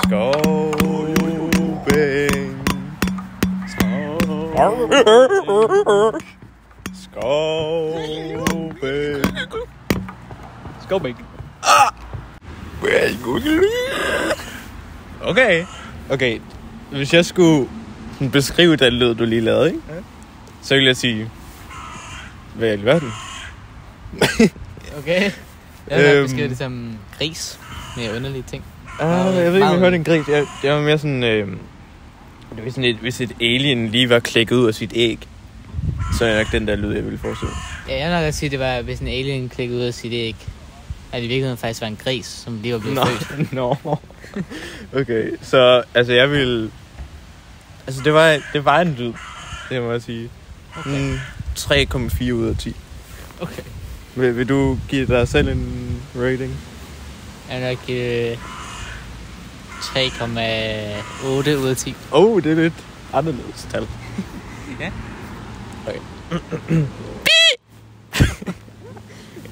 Skovbænk. Skovbænk. Okay. Hvis jeg skulle beskrive den lyd, du lige lavede, ikke? Ja. Så ville jeg sige, hvad er i alverden? Okay. Jeg vil beskrive det som gris med underlige ting. Jeg ved ikke, om jeg hørte en gris. Det var mere sådan... det var sådan hvis et alien lige var klækket ud af sit æg, så er det nok den der lyd, jeg ville forestille. Ja, jeg vil nok sige, det var, hvis en alien klikkede ud af sit æg. At det i virkeligheden faktisk var en gris, som lige var blevet født. Okay, så altså jeg ville... Altså det var en lyd, det må jeg sige. Okay. 3,4 ud af 10. Okay. Vil du give dig selv en rating? Jeg vil nok give 3,8 ud af 10. Det er lidt anderledes tal. Ja. Okay.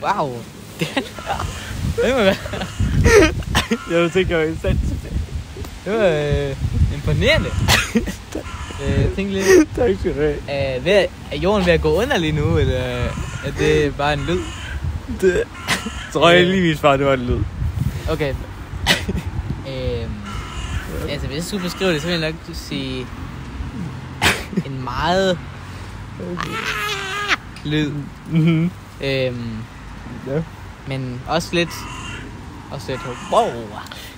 Wow. Det må være. Jeg tænker jo sandt. Det var imponerende. Jeg tænkte lidt. Tak skal du have. Er jorden ved at gå under lige nu, eller er det bare en lyd? Det tror jeg lige vist bare, det var en lyd. Okay. Altså, hvis jeg skulle beskrive det, så vil jeg nok sige en meget lyd. Mm-hmm. Ja. Men også lidt wow.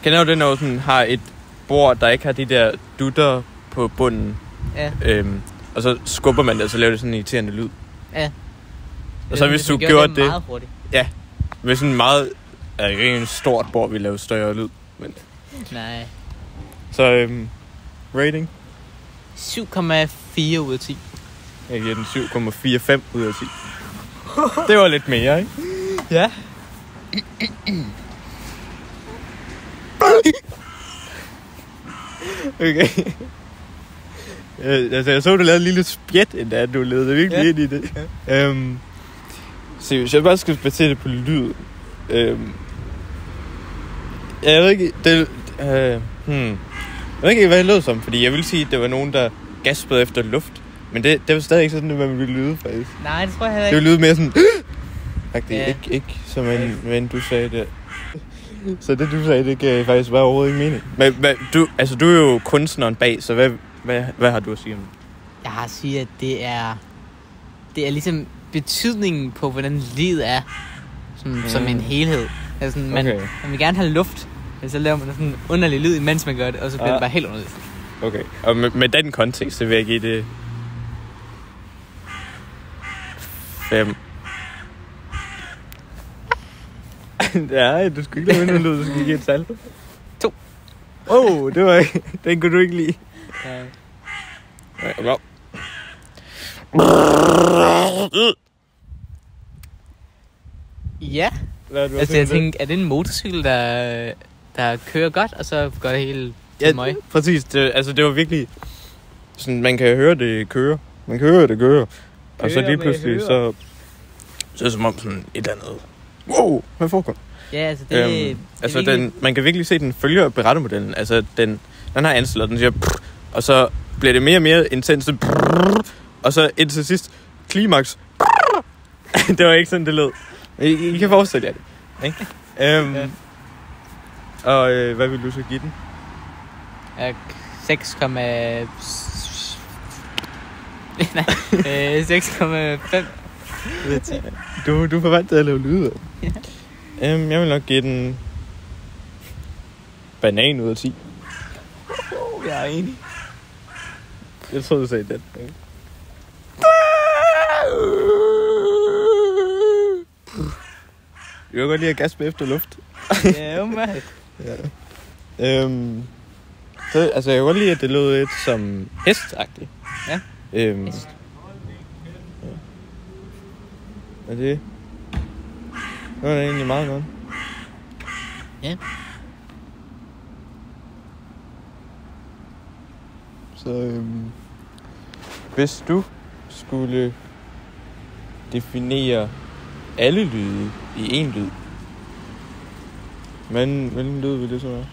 Kan jeg jo det, når sådan har et bord, der ikke har de der dutter på bunden? Ja. Og så skubber man det, og så laver det sådan en irriterende lyd. Ja. Og så hvis du gjorde det meget hurtigt. Ja. Med sådan meget... ikke en stort bord, vi laver større lyd. Men... Nej. Så rating? 7,4 ud af 10. Jeg giver den 7,45 ud af 10. Det var lidt mere, ikke? Ja. Okay. Jeg så, du lavede en lille spjæt, endda du ledte virkelig ind i det. Ja. Så hvis jeg bare skal basere det på lyd. Jeg ved ikke, jeg ved ikke, hvad det lød som, fordi jeg vil sige, at det var nogen, der gaspede efter luft. Men det var stadig ikke sådan, at man ville lyde, faktisk. Nej, det tror jeg heller ikke. Det ville lyde mere sådan... Ja. Ikke som en du sagde det. Så det, du sagde, det gav faktisk bare overhovedet ikke mening. Men du er jo kunstneren bag, så hvad har du at sige om det? Jeg har at sige, at det er ligesom betydningen på, hvordan livet er som en helhed. Altså, man vil gerne have luft, men så laver man sådan en underlig lyd, imens man gør det, og så bliver det bare helt underligt. Okay, og med den kontekst, så vil jeg give det 5. Ja, du skulle ikke lave en lyd, du skulle give et tal. 2. Det var ikke... Den kunne du ikke lide. Ja. Ja. Altså jeg tænker, er det en motorcykel, der kører godt, og så går det hele til møg? Præcis. Det var virkelig... Sådan, man kan høre det køre. Man kan høre det køre. Og så lige pludselig, så er det som om sådan et eller andet... Wow, hvad foregår? Ja, altså det... altså virkelig... man kan virkelig se, at den følger berettemodellen. Altså den har anslet, den siger... og så bliver det mere og mere intenst. Og så indtil sidst... Klimaks. Det var ikke sådan, det lød. I kan forestille jer det. Ikke? Og hvad vil du så give den? 6,5 ud af 10. Du får vant til at lave lyde. Ja. Jeg vil nok give den banan ud af 10. Jeg er enig. Jeg troede, du sagde den. Jeg kan godt lide at gaspe efter luft. Ja, umiddelbart. Ja. Så, altså, jeg kan godt lide, at det lød lidt som hestagtigt. Ja. Hest. Ja. Og det var da egentlig meget godt. Ja. Så hvis du skulle definere alle lyde i én lyd, men hvilken lyd vil det så være?